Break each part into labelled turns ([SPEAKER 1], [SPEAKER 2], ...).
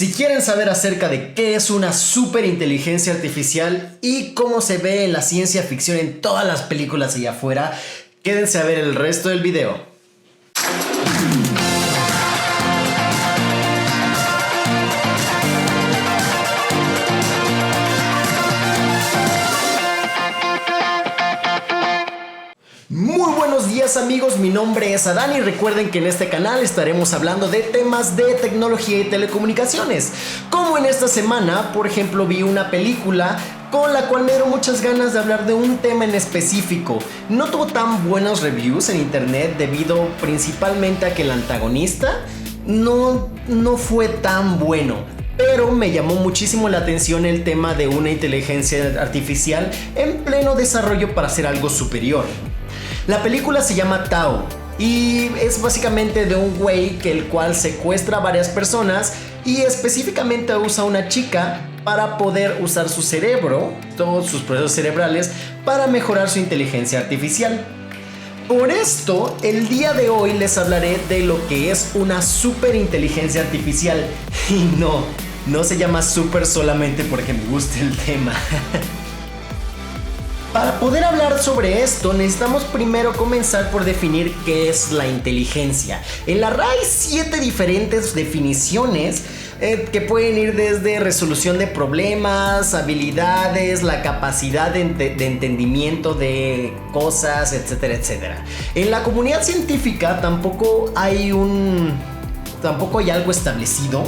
[SPEAKER 1] Si quieren saber acerca de qué es una superinteligencia artificial y cómo se ve en la ciencia ficción en todas las películas allá afuera, quédense a ver el resto del video. Muy buenos días amigos, mi nombre es Adán y recuerden que en este canal estaremos hablando de temas de tecnología y telecomunicaciones. Como en esta semana, por ejemplo, vi una película con la cual me dieron muchas ganas de hablar de un tema en específico. No tuvo tan buenos reviews en internet debido principalmente a que el antagonista no fue tan bueno. Pero me llamó muchísimo la atención el tema de una inteligencia artificial en pleno desarrollo para hacer algo superior. La película se llama Tao y es básicamente de un güey el cual secuestra a varias personas y específicamente usa a una chica para poder usar su cerebro, todos sus procesos cerebrales, para mejorar su inteligencia artificial. Por esto, el día de hoy les hablaré de lo que es una superinteligencia artificial. Y no se llama super solamente porque me guste el tema. Para poder hablar sobre esto, necesitamos primero comenzar por definir qué es la inteligencia. En la RAE hay 7 diferentes definiciones que pueden ir desde resolución de problemas, habilidades, la capacidad de entendimiento de cosas, etcétera, etcétera. En la comunidad científica tampoco hay algo establecido.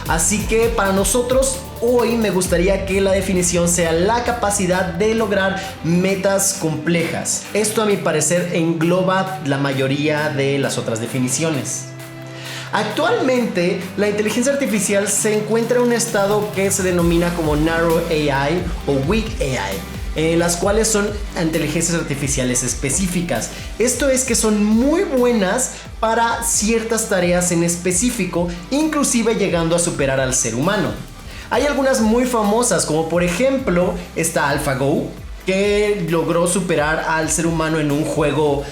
[SPEAKER 1] Así que para nosotros hoy me gustaría que la definición sea la capacidad de lograr metas complejas. Esto a mi parecer engloba la mayoría de las otras definiciones. Actualmente la inteligencia artificial se encuentra en un estado que se denomina como Narrow AI o Weak AI. Las cuales son inteligencias artificiales específicas. Esto es que son muy buenas para ciertas tareas en específico, inclusive llegando a superar al ser humano. Hay algunas muy famosas, como por ejemplo está AlphaGo, que logró superar al ser humano en un juego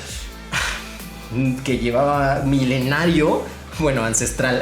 [SPEAKER 1] que llevaba milenario. Bueno, ancestral.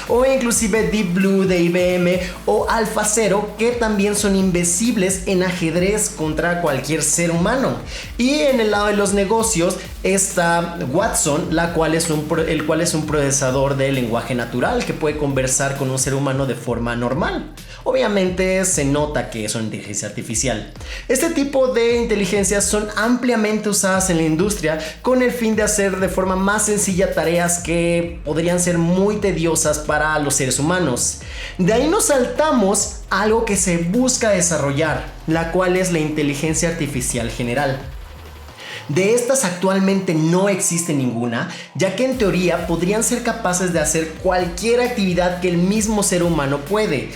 [SPEAKER 1] O inclusive Deep Blue de IBM o AlphaZero, que también son invencibles en ajedrez contra cualquier ser humano. Y en el lado de los negocios está Watson, el cual es un procesador de lenguaje natural que puede conversar con un ser humano de forma normal. Obviamente se nota que es una inteligencia artificial. Este tipo de inteligencias son ampliamente usadas en la industria con el fin de hacer de forma más sencilla tareas que podrían ser muy tediosas para los seres humanos. De ahí nos saltamos a algo que se busca desarrollar, la cual es la inteligencia artificial general. De estas actualmente no existe ninguna, ya que en teoría podrían ser capaces de hacer cualquier actividad que el mismo ser humano puede.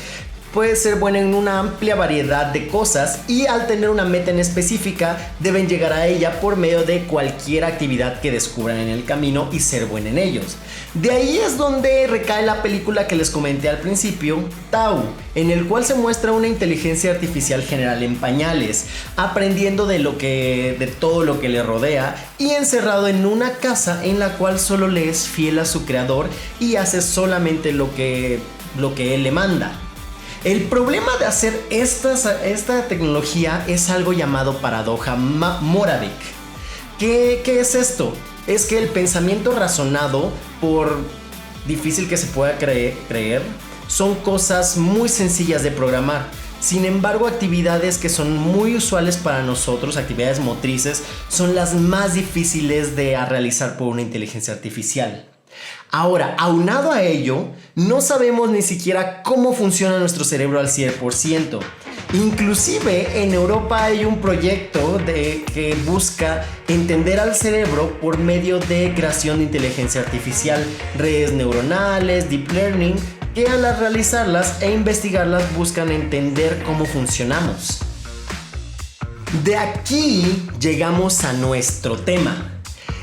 [SPEAKER 1] Puede ser buena en una amplia variedad de cosas y al tener una meta en específica deben llegar a ella por medio de cualquier actividad que descubran en el camino y ser buena en ellos. De ahí es donde recae la película que les comenté al principio, Tao, en el cual se muestra una inteligencia artificial general en pañales, aprendiendo de todo lo que le rodea y encerrado en una casa en la cual solo le es fiel a su creador y hace solamente lo que él le manda. El problema de hacer esta tecnología es algo llamado paradoja Moravec. ¿Qué es esto? Es que el pensamiento razonado, por difícil que se pueda creer, son cosas muy sencillas de programar. Sin embargo, actividades que son muy usuales para nosotros, actividades motrices, son las más difíciles de realizar por una inteligencia artificial. Ahora, aunado a ello, no sabemos ni siquiera cómo funciona nuestro cerebro al 100%. Inclusive en Europa hay un proyecto que busca entender al cerebro por medio de creación de inteligencia artificial, redes neuronales, deep learning, que al realizarlas e investigarlas buscan entender cómo funcionamos. De aquí llegamos a nuestro tema.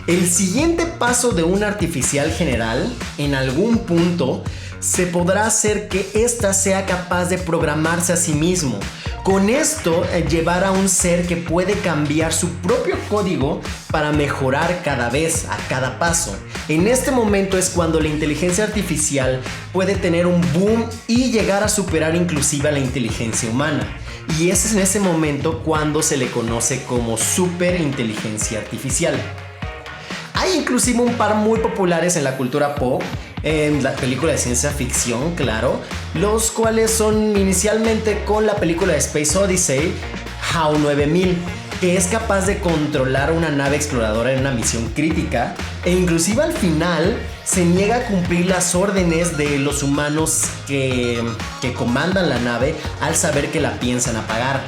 [SPEAKER 1] El siguiente paso de una artificial general, en algún punto, se podrá hacer que ésta sea capaz de programarse a sí mismo, Con esto, llevar a un ser que puede cambiar su propio código para mejorar cada vez, a cada paso. En este momento es cuando la inteligencia artificial puede tener un boom y llegar a superar inclusive a la inteligencia humana. Y es en ese momento cuando se le conoce como superinteligencia artificial. Hay inclusive un par muy populares en la cultura pop, en la película de ciencia ficción, claro, los cuales son inicialmente con la película de Space Odyssey, HAL 9000, que es capaz de controlar una nave exploradora en una misión crítica, e inclusive al final se niega a cumplir las órdenes de los humanos que comandan la nave al saber que la piensan apagar.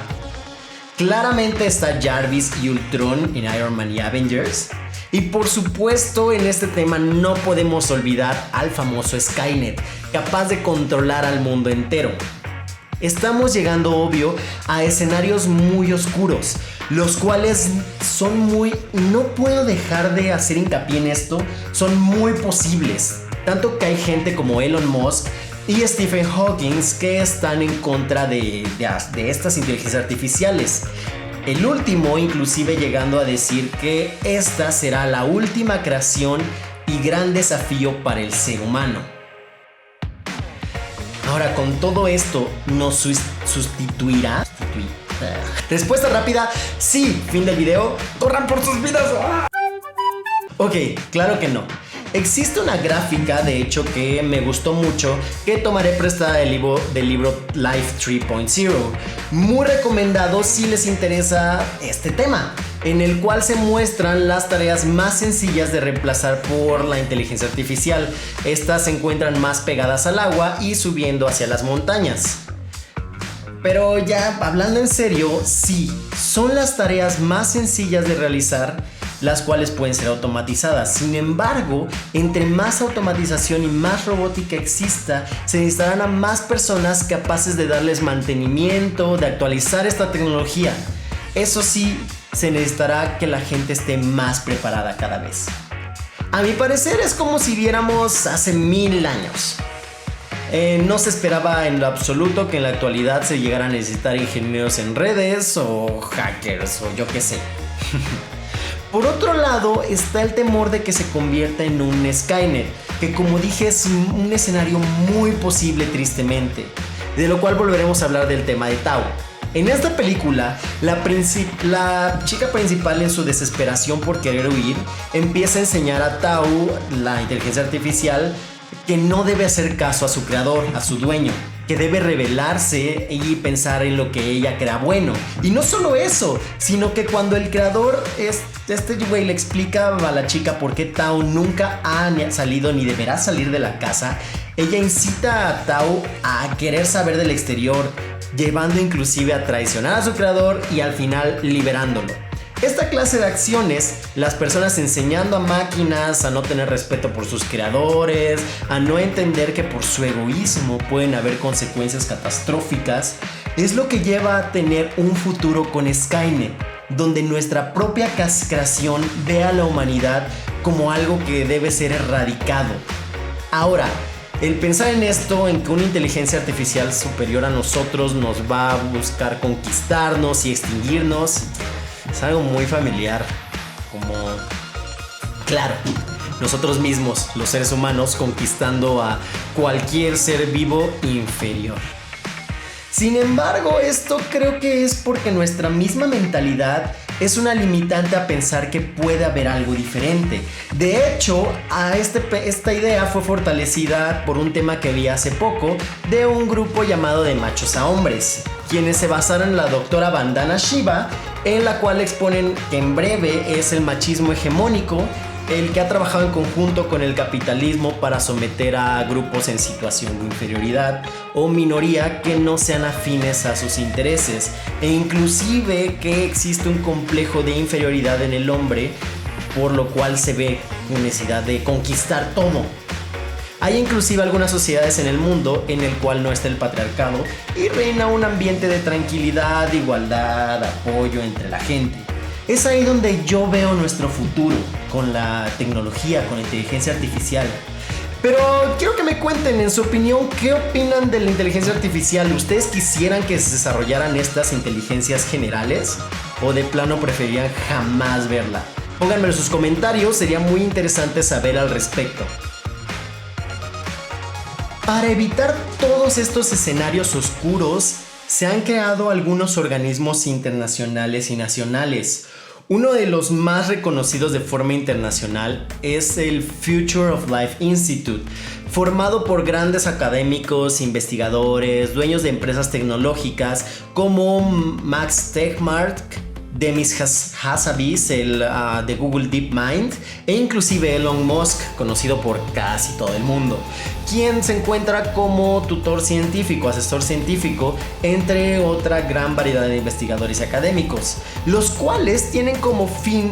[SPEAKER 1] Claramente está Jarvis y Ultron en Iron Man y Avengers. Y por supuesto, en este tema no podemos olvidar al famoso Skynet, capaz de controlar al mundo entero. Estamos llegando, obvio, a escenarios muy oscuros, los cuales son no puedo dejar de hacer hincapié en esto, son muy posibles. Tanto que hay gente como Elon Musk y Stephen Hawking que están en contra de estas inteligencias artificiales. El último inclusive llegando a decir que esta será la última creación y gran desafío para el ser humano. Ahora, con todo esto, ¿nos sustituirá? Respuesta rápida, sí. Fin del video. ¡Corran por sus vidas! Ok, claro que no. Existe una gráfica, de hecho, que me gustó mucho, que tomaré prestada del libro Life 3.0. Muy recomendado si les interesa este tema, en el cual se muestran las tareas más sencillas de reemplazar por la inteligencia artificial. Estas se encuentran más pegadas al agua y subiendo hacia las montañas. Pero ya hablando en serio, sí, son las tareas más sencillas de realizar, las cuales pueden ser automatizadas. Sin embargo, entre más automatización y más robótica exista, se necesitarán a más personas capaces de darles mantenimiento, de actualizar esta tecnología. Eso sí, se necesitará que la gente esté más preparada cada vez. A mi parecer es como si viéramos hace 1000 años. No se esperaba en lo absoluto que en la actualidad se llegara a necesitar ingenieros en redes o hackers o yo qué sé. Por otro lado está el temor de que se convierta en un Skynet, que como dije es un escenario muy posible tristemente, de lo cual volveremos a hablar del tema de Tau. En esta película, la chica principal en su desesperación por querer huir, empieza a enseñar a Tau, la inteligencia artificial, que no debe hacer caso a su creador, a su dueño, que debe rebelarse y pensar en lo que ella crea bueno. Y no solo eso, sino que cuando el creador, este güey le explica a la chica por qué Tau nunca ha salido ni deberá salir de la casa, ella incita a Tau a querer saber del exterior, llevando inclusive a traicionar a su creador y al final liberándolo. Esta clase de acciones, las personas enseñando a máquinas a no tener respeto por sus creadores, a no entender que por su egoísmo pueden haber consecuencias catastróficas, es lo que lleva a tener un futuro con Skynet, donde nuestra propia creación ve a la humanidad como algo que debe ser erradicado. Ahora, el pensar en esto, en que una inteligencia artificial superior a nosotros nos va a buscar conquistarnos y extinguirnos, es algo muy familiar, como, claro, nosotros mismos, los seres humanos, conquistando a cualquier ser vivo inferior. Sin embargo, esto creo que es porque nuestra misma mentalidad es una limitante a pensar que puede haber algo diferente. De hecho, esta idea fue fortalecida por un tema que vi hace poco de un grupo llamado de machos a hombres, quienes se basaron en la doctora Vandana Shiva, en la cual exponen que en breve es el machismo hegemónico el que ha trabajado en conjunto con el capitalismo para someter a grupos en situación de inferioridad o minoría que no sean afines a sus intereses, e inclusive que existe un complejo de inferioridad en el hombre, por lo cual se ve una necesidad de conquistar todo. Hay inclusive algunas sociedades en el mundo en el cual no está el patriarcado y reina un ambiente de tranquilidad, igualdad, apoyo entre la gente. Es ahí donde yo veo nuestro futuro con la tecnología, con la inteligencia artificial. Pero quiero que me cuenten, en su opinión, ¿qué opinan de la inteligencia artificial? ¿Ustedes quisieran que se desarrollaran estas inteligencias generales? ¿O de plano preferirían jamás verla? Pónganme en sus comentarios, sería muy interesante saber al respecto. Para evitar todos estos escenarios oscuros, se han creado algunos organismos internacionales y nacionales. Uno de los más reconocidos de forma internacional es el Future of Life Institute, formado por grandes académicos, investigadores, dueños de empresas tecnológicas como Max Tegmark, Demis Hassabis, de Google DeepMind, e inclusive Elon Musk, conocido por casi todo el mundo, quien se encuentra como tutor científico, asesor científico, entre otra gran variedad de investigadores y académicos, los cuales tienen como fin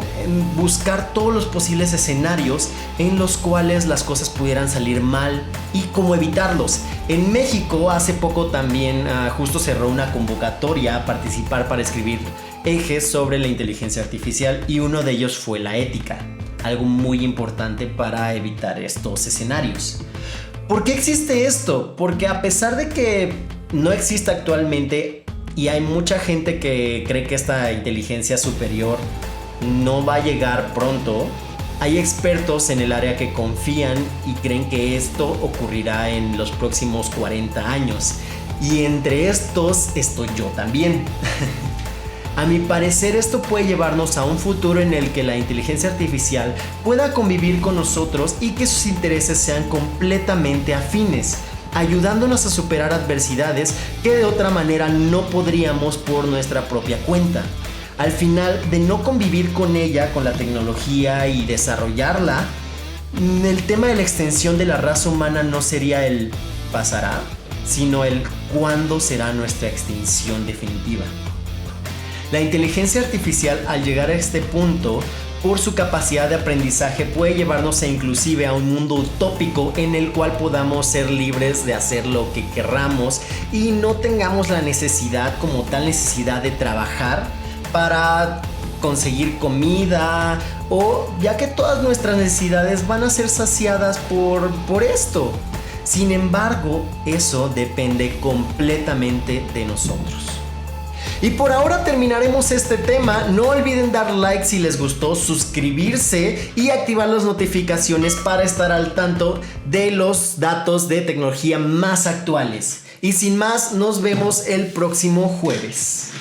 [SPEAKER 1] buscar todos los posibles escenarios en los cuales las cosas pudieran salir mal y cómo evitarlos. En México hace poco también justo cerró una convocatoria a participar para escribir ejes sobre la inteligencia artificial, y uno de ellos fue la ética, algo muy importante para evitar estos escenarios. ¿Por qué existe esto? Porque a pesar de que no existe actualmente y hay mucha gente que cree que esta inteligencia superior no va a llegar pronto, hay expertos en el área que confían y creen que esto ocurrirá en los próximos 40 años. Y entre estos estoy yo también. A mi parecer, esto puede llevarnos a un futuro en el que la inteligencia artificial pueda convivir con nosotros y que sus intereses sean completamente afines, ayudándonos a superar adversidades que de otra manera no podríamos por nuestra propia cuenta. Al final, de no convivir con ella, con la tecnología y desarrollarla, el tema de la extensión de la raza humana no sería el pasará, sino el cuándo será nuestra extinción definitiva. La inteligencia artificial, al llegar a este punto, por su capacidad de aprendizaje, puede llevarnos inclusive a un mundo utópico en el cual podamos ser libres de hacer lo que querramos y no tengamos la necesidad, como tal necesidad, de trabajar para conseguir comida, o ya que todas nuestras necesidades van a ser saciadas por esto. Sin embargo, eso depende completamente de nosotros. Y por ahora terminaremos este tema. No olviden dar like si les gustó, suscribirse y activar las notificaciones para estar al tanto de los datos de tecnología más actuales. Y sin más, nos vemos el próximo jueves.